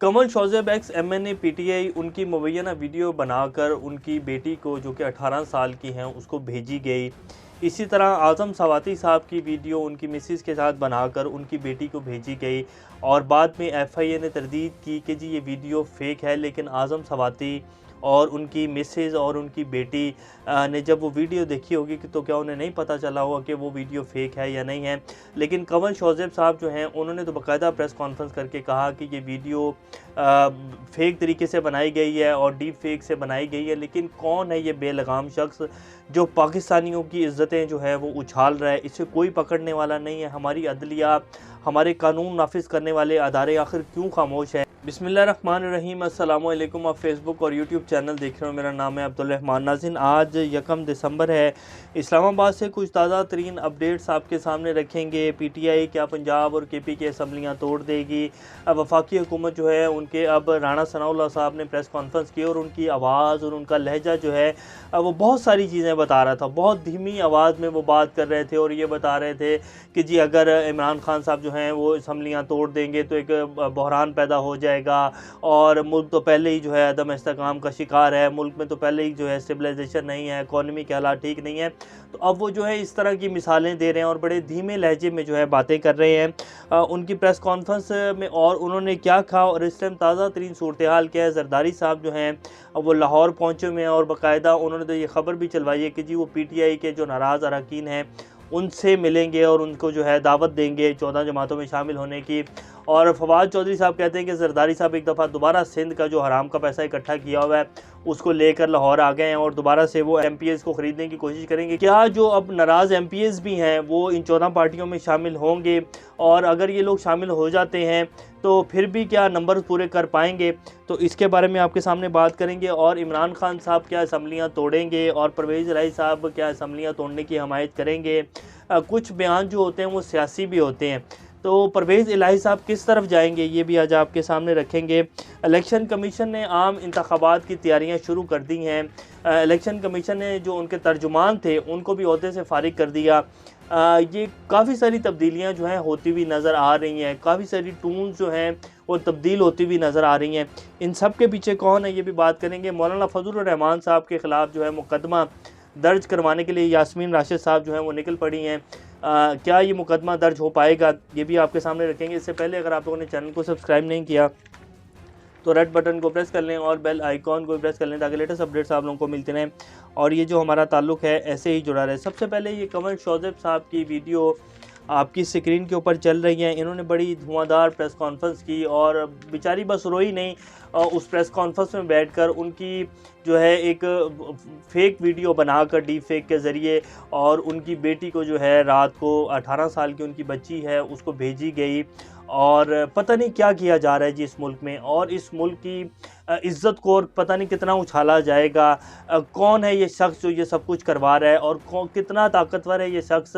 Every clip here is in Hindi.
कमल शौज़ेब एक्स एमएनए पीटीआई उनकी मुबैना वीडियो बनाकर उनकी बेटी को जो कि 18 साल की हैं उसको भेजी गई। इसी तरह आज़म सवाती साहब की वीडियो उनकी मिसेस के साथ बनाकर उनकी बेटी को भेजी गई और बाद में एफआईए ने तरदीद की कि जी ये वीडियो फ़ेक है। लेकिन आज़म सवाती और उनकी मिसेस और उनकी बेटी ने जब वो वीडियो देखी होगी कि तो क्या उन्हें नहीं पता चला होगा कि वो वीडियो फ़ेक है या नहीं है। लेकिन कमल शौज़ेब साहब जो हैं उन्होंने तो बाकायदा प्रेस कॉन्फ्रेंस करके कहा कि ये वीडियो फ़ेक तरीके से बनाई गई है और डीप फेक से बनाई गई है। लेकिन कौन है ये बेलगाम शख्स जो पाकिस्तानियों की इज़्ज़तें जो है वो उछाल रहा है, इसे कोई पकड़ने वाला नहीं है। हमारी अदलिया, हमारे कानून नाफिज करने वाले अदारे आखिर क्यों खामोश हैं। बिस्मिल्लाहिर्रहमानिर्रहीम, अस्सलाम वालेकुम। आप फेसबुक और यूट्यूब चैनल देख रहे हो, मेरा नाम है अब्दुल रहमान। नाज़रीन, आज 1 दिसंबर है। इस्लामाबाद से कुछ ताज़ा तरीन अपडेट्स आपके सामने रखेंगे। पीटीआई क्या पंजाब और केपी की असम्बलियाँ तोड़ देगी? वफाकी हुकूमत जो है उनके अब राना सनाउल्लाह साहब ने प्रेस कॉन्फ्रेंस की और उनकी आवाज़ और उनका लहजा जो है वो बहुत सारी चीज़ें बता रहा था। बहुत धीमी आवाज़ में वो बात कर रहे थे और ये बता रहे थे कि जी अगर इमरान खान साहब जो हैं वो असम्बलियाँ तोड़ देंगे तो एक बहरान पैदा हो जाएगा और मुल्क तो पहले ही जो है अदम इस्तेकाम का शिकार है, मुल्क में तो पहले ही जो है स्टेबलाइजेशन नहीं है, इकॉनमी के हालात ठीक नहीं है। तो अब वो जो है इस तरह की मिसालें दे रहे हैं और बड़े धीमे लहजे में जो है बातें कर रहे हैं उनकी प्रेस कॉन्फ्रेंस में। और उन्होंने क्या कहा और इस टाइम ताज़ा तरीन सूरत हाल क्या है। जरदारी साहब जो हैं वो लाहौर पहुँचे हुए हैं और बाकायदा उन्होंने तो ये खबर भी चलवाई है कि जी वो पीटीआई के जो नाराज़ अरकान हैं उनसे मिलेंगे और उनको जो है दावत देंगे 14 जमातों में शामिल होने की। और फवाद चौधरी साहब कहते हैं कि जरदारी साहब एक दफ़ा दोबारा सिंध का जो हराम का पैसा इकट्ठा किया हुआ है उसको लेकर लाहौर आ गए हैं और दोबारा से वो एमपीएस को ख़रीदने की कोशिश करेंगे। क्या जो अब नाराज़ एमपीएस भी हैं वो इन 14 पार्टियों में शामिल होंगे? और अगर ये लोग शामिल हो जाते हैं तो फिर भी क्या नंबर पूरे कर पाएंगे? तो इसके बारे में आपके सामने बात करेंगे। और इमरान खान साहब क्या असम्बलियाँ तोड़ेंगे और परवेज़ इलाही साहब क्या असम्बलियाँ तोड़ने की हमायत करेंगे? कुछ बयान जो होते हैं वो सियासी भी होते हैं, तो परवेज़ इलाही साहब किस तरफ जाएंगे ये भी आज आपके सामने रखेंगे। इलेक्शन कमीशन ने आम इंतखाबात की तैयारियां शुरू कर दी हैं। इलेक्शन कमीशन ने जो उनके तर्जुमान थे उनको भी ओहदे से फारिग कर दिया। ये काफ़ी सारी तब्दीलियां जो हैं होती हुई नज़र आ रही हैं, काफ़ी सारी टून्स जो हैं वो तब्दील होती हुई नज़र आ रही हैं। इन सब के पीछे कौन है ये भी बात करेंगे। मौलाना फजलुर रहमान साहब के ख़िलाफ़ जो है मुकदमा दर्ज करवाने के लिए यास्मीन राशिद साहब जो हैं वो निकल पड़ी हैं। क्या ये मुकदमा दर्ज हो पाएगा ये भी आपके सामने रखेंगे। इससे पहले अगर आप लोगों ने चैनल को सब्सक्राइब नहीं किया तो रेड बटन को प्रेस कर लें और बेल आइकॉन को प्रेस कर लें ताकि लेटेस्ट अपडेट्स आप लोगों को मिलते रहें और ये जो हमारा ताल्लुक़ है ऐसे ही जुड़ा रहे। सबसे पहले ये कमल शौज़ेब साहब की वीडियो आपकी स्क्रीन के ऊपर चल रही है। इन्होंने बड़ी धुआंधार प्रेस कॉन्फ्रेंस की और बेचारी बस रोई नहीं, उस प्रेस कॉन्फ्रेंस में बैठकर उनकी जो है एक फ़ेक वीडियो बनाकर डीप फेक के ज़रिए और उनकी बेटी को जो है रात को 18 साल की उनकी बच्ची है उसको भेजी गई। और पता नहीं क्या किया जा रहा है जी इस मुल्क में, और इस मुल्क की इज़्ज़त को पता नहीं कितना उछाला जाएगा। कौन है ये शख्स जो ये सब कुछ करवा रहा है और कितना ताकतवर है ये शख्स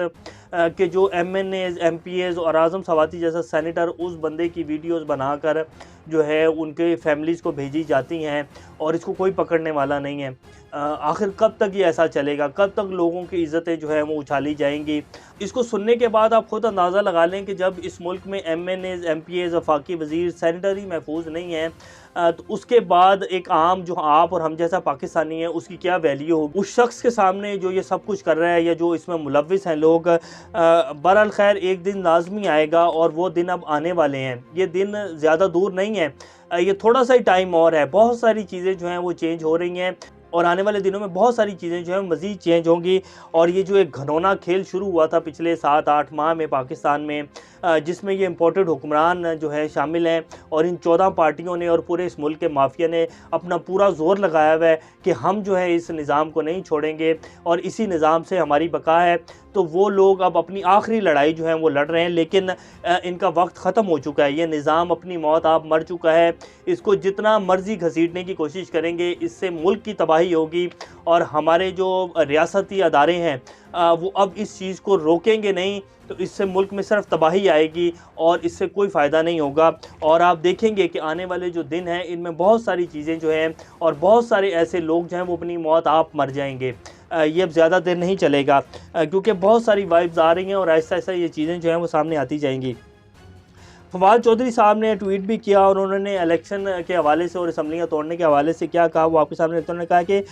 कि जो एमएनएज़, एमपीएज़ और आज़म सवाती जैसा सेनेटर उस बंदे की वीडियोस बनाकर जो है उनके फैमिलीज़ को भेजी जाती हैं और इसको कोई पकड़ने वाला नहीं है। आखिर कब तक ये ऐसा चलेगा? कब तक लोगों की इज़्ज़तें जो है वो उछाली जाएंगी? इसको सुनने के बाद आप खुद अंदाज़ा लगा लें कि जब इस मुल्क में एमएनएज़, एमपीएज़, वफाकी वज़ीर, सेनेटर ही महफूज नहीं है तो उसके बाद एक आम जो आप और हम जैसा पाकिस्तानी है उसकी क्या वैल्यू होगी उस शख्स के सामने जो ये सब कुछ कर रहा है या जो इसमें मुलव्विस हैं लोग। बहरहाल खैर एक दिन लाजमी आएगा और वो दिन अब आने वाले हैं। ये दिन ज़्यादा दूर नहीं है, ये थोड़ा सा ही टाइम और है। बहुत सारी चीज़ें जो हैं वो चेंज हो रही हैं और आने वाले दिनों में बहुत सारी चीज़ें जो हैं मज़ीद चेंज होंगी। और ये जो एक घनौना खेल शुरू हुआ था पिछले 7-8 माह में पाकिस्तान में, जिसमें ये इम्पोर्टेड हुक्मरान जो है शामिल हैं और इन 14 पार्टियों ने और पूरे इस मुल्क के माफिया ने अपना पूरा जोर लगाया हुआ है कि हम जो है इस निज़ाम को नहीं छोड़ेंगे और इसी निज़ाम से हमारी बका है। तो वो लोग अब अपनी आखिरी लड़ाई जो है वो लड़ रहे हैं, लेकिन इनका वक्त ख़त्म हो चुका है। ये निज़ाम अपनी मौत आप मर चुका है। इसको जितना मर्जी घसीटने की कोशिश करेंगे इससे मुल्क की तबाही होगी और हमारे जो रियासती अदारे हैं वो अब इस चीज़ को रोकेंगे नहीं तो इससे मुल्क में सिर्फ तबाही आएगी और इससे कोई फ़ायदा नहीं होगा। और आप देखेंगे कि आने वाले जो दिन हैं इनमें बहुत सारी चीज़ें जो हैं और बहुत सारे ऐसे लोग जो हैं वो अपनी मौत आप मर जाएंगे। ये अब ज़्यादा देर नहीं चलेगा क्योंकि बहुत सारी वाइब्स आ रही हैं और ऐसा ऐसा ये चीज़ें जो हैं वो सामने आती जाएंगी। फवाद चौधरी साहब ने ट्वीट भी किया और उन्होंने इलेक्शन के हवाले से और असम्बलियाँ तोड़ने के हवाले से क्या कहा वो आपके सामने रखते हैं। उन्होंने कहा कि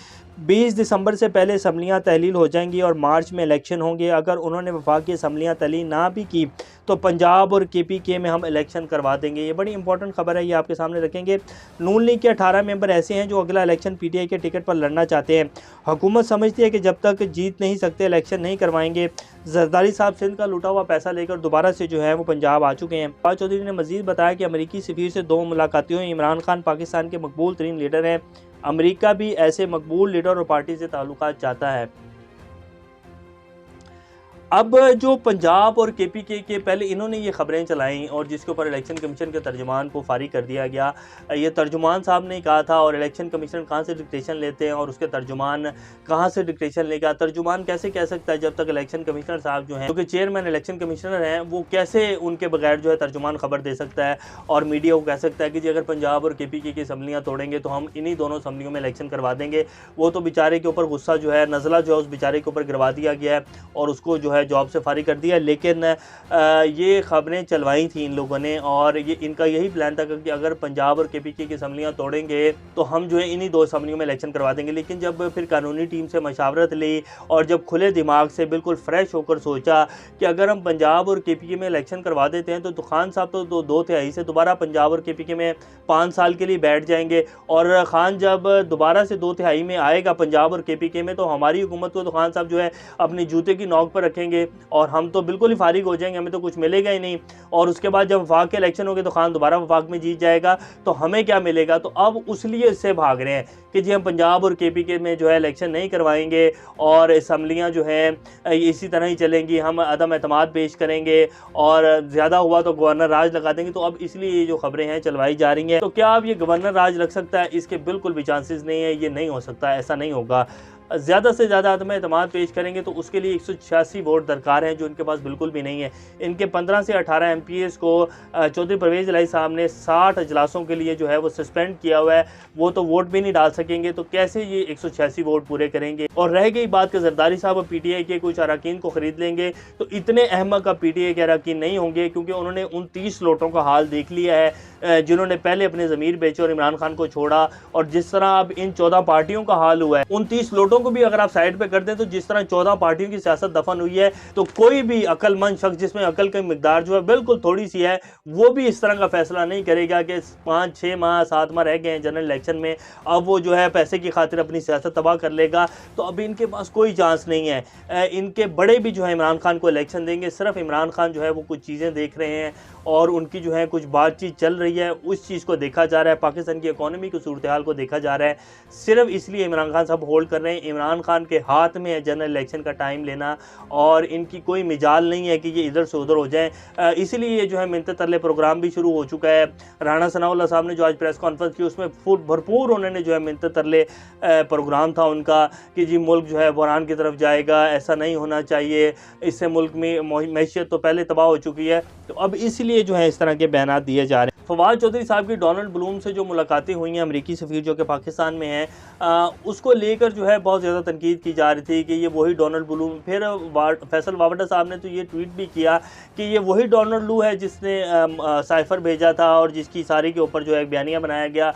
20 दिसंबर से पहले असम्बलियाँ तहलील हो जाएंगी और मार्च में इलेक्शन होंगे। अगर उन्होंने वफाकी असम्बलियाँ तहलील ना भी की तो पंजाब और KPK में हम इलेक्शन करवा देंगे। ये बड़ी इंपॉर्टेंट खबर है, ये आपके सामने रखेंगे। नून लीग के 18 मेंबर ऐसे हैं जो अगला इलेक्शन PTI के टिकट पर लड़ना चाहते हैं। हुकूमत समझती है कि जब तक जीत नहीं सकते इलेक्शन नहीं करवाएंगे। जरदारी साहब सिंध का लूटा हुआ पैसा लेकर दोबारा से जो है वो पंजाब आ चुके हैं। फवाद चौधरी ने मजीद बताया कि अमेरिकी सफीर से 2 मुलाकातें हुई। इमरान खान पाकिस्तान के मकबूल तरीन लीडर हैं। अमेरिका भी ऐसे मकबूल लीडर और पार्टी से ताल्लुकात चाहता है। अब जो पंजाब और KPK के पहले इन्होंने ये खबरें चलाई और जिसके ऊपर इलेक्शन कमीशन के तर्जुमान को फारिग कर दिया गया। ये तर्जुमान साहब ने कहा था और इलेक्शन कमीशन कहाँ से डिक्टेशन लेते हैं और उसके तर्जुमान कहाँ से डिक्टेशन लेगा। तर्जुमान कैसे कह सकता है जब तक इलेक्शन कमिश्नर साहब जो हैं, क्योंकि चेयरमैन इलेक्शन कमिश्नर हैं, वो कैसे उनके बगैर जो है तर्जुमान खबर दे सकता है और मीडिया को कह सकता है कि जी अगर पंजाब और KPK की असम्बलियाँ तोड़ेंगे तो हम इन्हीं दोनों असम्बलियों में इलेक्शन करवा देंगे। वो तो बेचारे के ऊपर गुस्सा जो है, नज़ला जो है उस बेचारे के ऊपर गिरवा दिया गया है और उसको जो है जॉब से फारिग कर दिया। लेकिन ये खबरें चलवाई थी इन लोगों ने और ये इनका यही प्लान था कि अगर पंजाब और KPK की असम्बलियाँ तोड़ेंगे तो हम जो है इन्हीं 2 असम्बलियों में इलेक्शन करवा देंगे। लेकिन जब फिर कानूनी टीम से मशावरत ली और जब खुले दिमाग से बिल्कुल फ्रेश होकर सोचा कि अगर हम पंजाब और KPK में इलेक्शन करवा देते हैं तो खान साहब तो 2/3 से दोबारा पंजाब और KPK में 5 साल के लिए बैठ जाएंगे और खान जब दोबारा से 2/3 में आएगा पंजाब और KPK में तो हमारी हुकूमत को तो खान साहब जो है अपनी जूते की नोक पर रखेंगे और हम तो बिल्कुल ही फारिग हो जाएंगे, हमें तो कुछ मिलेगा ही नहीं। और उसके बाद जब वफाक के इलेक्शन होंगे तो खान दोबारा वफाक में जीत जाएगा तो हमें क्या मिलेगा। तो अब उसलिए इससे भाग रहे हैं कि जी हम पंजाब और KPK में जो है इलेक्शन नहीं करवाएंगे और असम्बलियाँ जो हैं इसी तरह ही चलेंगी, हम अदम एतमाद पेश करेंगे और ज़्यादा हुआ तो गवर्नर राज लगा देंगे। तो अब इसलिए ये जो खबरें हैं चलवाई जा रही हैं। तो क्या अब ये गवर्नर राज लग सकता है? इसके बिल्कुल भी चांसेस नहीं है, ये नहीं हो सकता, ऐसा नहीं होगा। ज़्यादा से ज़्यादा आदम एतमाद पेश करेंगे तो उसके लिए 186 वोट दरकार हैं जो इनके पास बिल्कुल भी नहीं है। इनके 15 से 18 MPs को चौधरी परवेज़ इलाही साहब ने 60 अजलासों के लिए जो है वो सस्पेंड किया हुआ है, वो तो वोट भी नहीं डाल सकेंगे। तो कैसे ये 186 वोट पूरे करेंगे। और रह गई बात कि जरदारी साहब PTI के कुछ अरकान को ख़रीद लेंगे तो इतने अहमक अब PTI के अरकान नहीं होंगे, क्योंकि उन्होंने 29 लोटों का हाल देख लिया है जिन्होंने पहले अपने ज़मीर बेचे और इमरान खान को छोड़ा। और जिस तरह अब इन 14 पार्टियों का हाल हुआ है, 29 लोटों को भी अगर आप साइड पे कर दें तो जिस तरह 14 पार्टियों की सियासत दफन हुई है, तो कोई भी अक्लमंद शख्स जिसमें अकल की मिकदार जो है बिल्कुल थोड़ी सी है, वो भी इस तरह का फैसला नहीं करेगा कि 5, 6 माह 7 माह रह गए हैं जनरल इलेक्शन में, अब वो जो है पैसे की खातिर अपनी सियासत तबाह कर लेगा। तो अब इनके पास कोई चांस नहीं है। इनके बड़े भी जो है इमरान खान को इलेक्शन देंगे। सिर्फ इमरान खान जो है वो कुछ चीज़ें देख रहे हैं और उनकी जो है कुछ बातचीत चल रही है, उस चीज़ को देखा जा रहा है, पाकिस्तान की इकॉनमी की सूरत हाल को देखा जा रहा है। सिर्फ इसलिए इमरान खान साहब होल्ड कर रहे हैं। इमरान खान के हाथ में है जनरल इलेक्शन का टाइम लेना और इनकी कोई मिजाल नहीं है कि ये इधर से उधर हो जाएं। इसीलिए ये जो है मिन्नत तरले प्रोग्राम भी शुरू हो चुका है। राणा सनाउल्लाह साहब ने जो आज प्रेस कॉन्फ्रेंस की उसमें भरपूर उन्होंने जो है मिन्नत तरले प्रोग्राम था उनका कि जी मुल्क जो है बहरान की तरफ जाएगा, ऐसा नहीं होना चाहिए, इससे मुल्क में मैशियत तो पहले तबाह हो चुकी है। तो अब इसलिए जो है इस तरह के बयान दिए जा रहे हैं। फवाद चौधरी साहब की डोनाल्ड ब्लूम से जो मुलाकातें हुई हैं अमेरिकी सफ़ीर जो कि पाकिस्तान में है, उसको लेकर जो है बहुत ज़्यादा तनकीद की जा रही थी कि ये वही डोनाल्ड ब्लूम। फिर फैसल वावडा साहब ने तो ये ट्वीट भी किया कि ये वही डोनाल्ड लू है जिसने साइफ़र भेजा था और जिसकी सारी के ऊपर जो है बयानिया बनाया गया।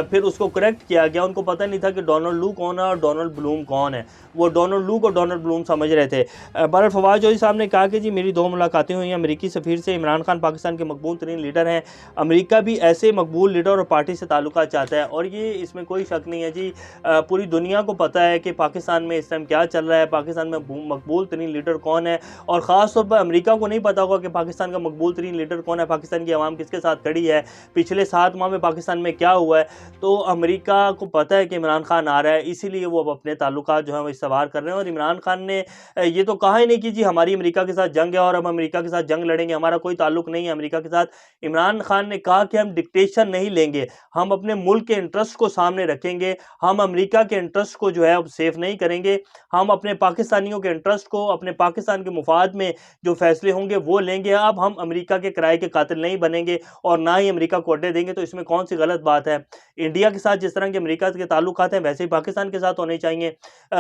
फिर उसको करेक्ट किया गया। उनको पता नहीं था कि डोनाल्ड लू कौन है और डोनाल्ड ब्लूम कौन है। वो डोनाल्ड लू को डोनाल्ड ब्लूम समझ रहे थे। बहरहाल फवाद चौधरी साहब ने कहा कि जी मेरी 2 मुलाकातें हुई हैं अमेरिकी सफ़ीर से। इमरान खान पाकिस्तान के मकबूल तरीन लीडर हैं। अमेरिका भी ऐसे मकबूल लीडर और पार्टी से ताल्लुकात चाहता है और ये इसमें कोई शक नहीं है जी। पूरी दुनिया को पता है कि पाकिस्तान में इस टाइम क्या चल रहा है, पाकिस्तान में मकबूल तरीन लीडर कौन है। और ख़ास तौर पर अमेरिका को नहीं पता होगा कि पाकिस्तान का मकबूल तरीन लीडर कौन है, पाकिस्तान की आवाम किसके साथ खड़ी है, पिछले 7 माह में पाकिस्तान में क्या हुआ है। तो अमेरिका को पता है कि इमरान खान आ रहा है, इसीलिए वो अब अपने ताल्लुकात जो है वो इस्तवार कर रहे हैं। और इमरान खान ने ये तो कहा ही नहीं कि जी हमारी अमेरिका के साथ जंग है और हम अमेरिका के साथ जंग लड़ेंगे, हमारा कोई ताल्लुक नहीं है अमेरिका के साथ। इमरान खान ने कहा कि हम डिक्टेशन नहीं लेंगे, हम अपने मुल्क के इंटरेस्ट को सामने रखेंगे, हम अमेरिका के इंटरेस्ट को जो है अब सेफ नहीं करेंगे, हम अपने पाकिस्तानियों के इंटरेस्ट को, अपने पाकिस्तान के मुफाद में जो फैसले होंगे वो लेंगे। अब हम अमेरिका के किराए के कातिल नहीं बनेंगे और ना ही अमेरिका को अड्डे देंगे। तो इसमें कौन सी गलत बात है? इंडिया के साथ जिस तरह के अमेरिका के ताल्लुकात हैं वैसे ही पाकिस्तान के साथ होने चाहिए।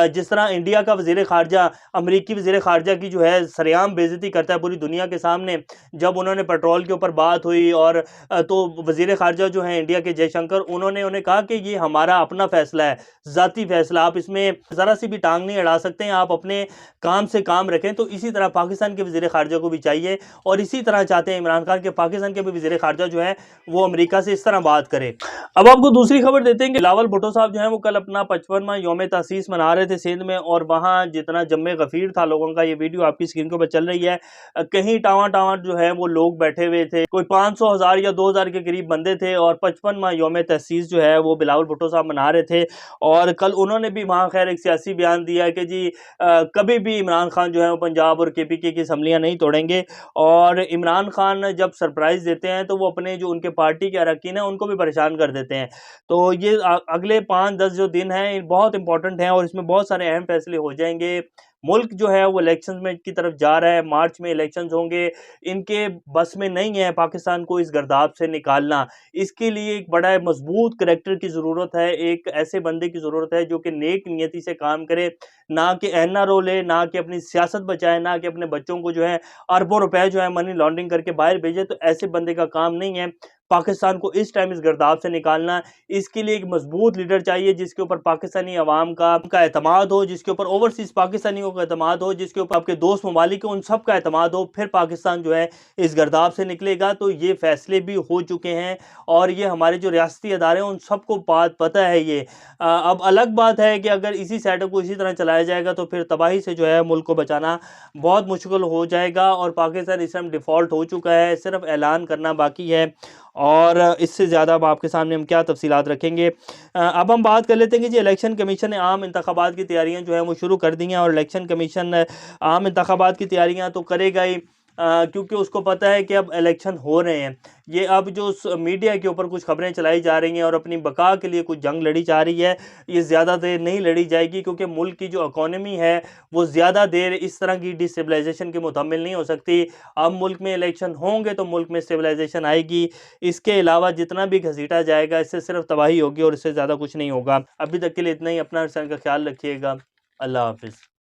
जिस तरह इंडिया का वजीर खारजा अमरीकी वजीर खारजा की जो है सरेआम बेइज्जती करता है पूरी दुनिया के सामने, जब उन्होंने पेट्रोल के ऊपर बात हुई और तो वजीर खारजा जो है इंडिया के जयशंकर, उन्होंने उन्हें कहा कि ये हमारा अपना फैसला है, ज़ाती फैसला, आप इसमें ज़रा सी भी टांग नहीं अड़ा सकते हैं, आप अपने काम से काम रखें। तो इसी तरह पाकिस्तान के वजीर खारजा को भी चाहिए और इसी तरह चाहते हैं इमरान खान के पाकिस्तान के भी वजीर खारजा जो है वो अमेरिका से इस तरह बात करे। अब आपको दूसरी खबर देते हैं कि बिलावल भुट्टो साहब जो है वो कल अपना 55वां यौम तासीस मना रहे थे सिंध में, और वहाँ जितना जम्मे गफीर था लोगों का, ये वीडियो आपकी स्क्रीन के ऊपर चल रही है, कहीं टावा टावा जो है वो लोग बैठे हुए थे, कोई 500, 1000 या 2000 के करीब बंदे थे और 55वां यौम तासीस जो है वो बिलावल भुट्टो साहब मना रहे थे। और कल उन्होंने भी वहाँ खैर एक सियासी बयान दिया कि जी कभी भी इमरान खान जो है वो पंजाब और KPK की असम्बलियाँ नहीं तोड़ेंगे। और इमरान खान जब सरप्राइज़ देते हैं तो वो अपने जो उनके पार्टी के अरकान हैं उनको भी परेशान कर देते हैं। तो ये अगले 5-10 जो दिन हैं बहुत इंपॉर्टेंट हैं और इसमें बहुत सारे अहम फैसले हो जाएंगे। मुल्क जो है वो इलेक्शन में की तरफ जा रहा है, मार्च में इलेक्शंस होंगे, इनके बस में नहीं है पाकिस्तान को इस गर्दाब से निकालना। इसके लिए एक बड़ा मजबूत करैक्टर की ज़रूरत है, एक ऐसे बंदे की ज़रूरत है जो कि नेक नियति से काम करे, ना कि NRO ले, ना कि अपनी सियासत बचाए, ना कि अपने बच्चों को जो है अरबों रुपए जो है मनी लॉन्ड्रिंग करके बाहर भेजे। तो ऐसे बंदे का काम नहीं है पाकिस्तान को इस टाइम इस गर्दाब से निकालना। इसके लिए एक मजबूत लीडर चाहिए जिसके ऊपर पाकिस्तानी अवाम का एतमाद हो, जिसके ऊपर ओवरसीज पाकिस्तानियों का एतमाद हो, जिसके ऊपर आपके दोस्त ममालिक उन सब का एतमाद हो, फिर पाकिस्तान जो है इस गर्दाब से निकलेगा। तो ये फैसले भी हो चुके हैं और ये हमारे जो रियासती अदारे हैं उन सबको बात पता है। ये अब अलग बात है कि अगर इसी सेटअप को इसी तरह चलाया जाएगा तो फिर तबाही से जो है मुल्क को बचाना बहुत मुश्किल हो जाएगा। और पाकिस्तान इस टाइम डिफ़ॉल्ट हो चुका है, सिर्फ ऐलान करना बाकी है और इससे ज़्यादा अब आपके सामने हम क्या तफसीलात रखेंगे। अब हम बात कर लेते हैं कि जी इलेक्शन कमीशन ने आम इंतखाबात की तैयारियां जो है वो शुरू कर दी हैं। और इलेक्शन कमीशन आम इंतखाबात की तैयारियां तो करेगा ही, क्योंकि उसको पता है कि अब इलेक्शन हो रहे हैं। ये अब जो मीडिया के ऊपर कुछ खबरें चलाई जा रही हैं और अपनी बका के लिए कुछ जंग लड़ी जा रही है, ये ज़्यादा देर नहीं लड़ी जाएगी, क्योंकि मुल्क की जो इकॉनमी है वो ज़्यादा देर इस तरह की डिस्टेबलाइजेशन के मुतहम्मिल नहीं हो सकती। अब मुल्क में इलेक्शन होंगे तो मुल्क में स्टेबलाइजेशन आएगी, इसके अलावा जितना भी घसीटा जाएगा इससे सिर्फ तबाही होगी और इससे ज़्यादा कुछ नहीं होगा। अभी तक के लिए इतना ही। अपना का ख्याल रखिएगा। अल्लाह हाफिज़।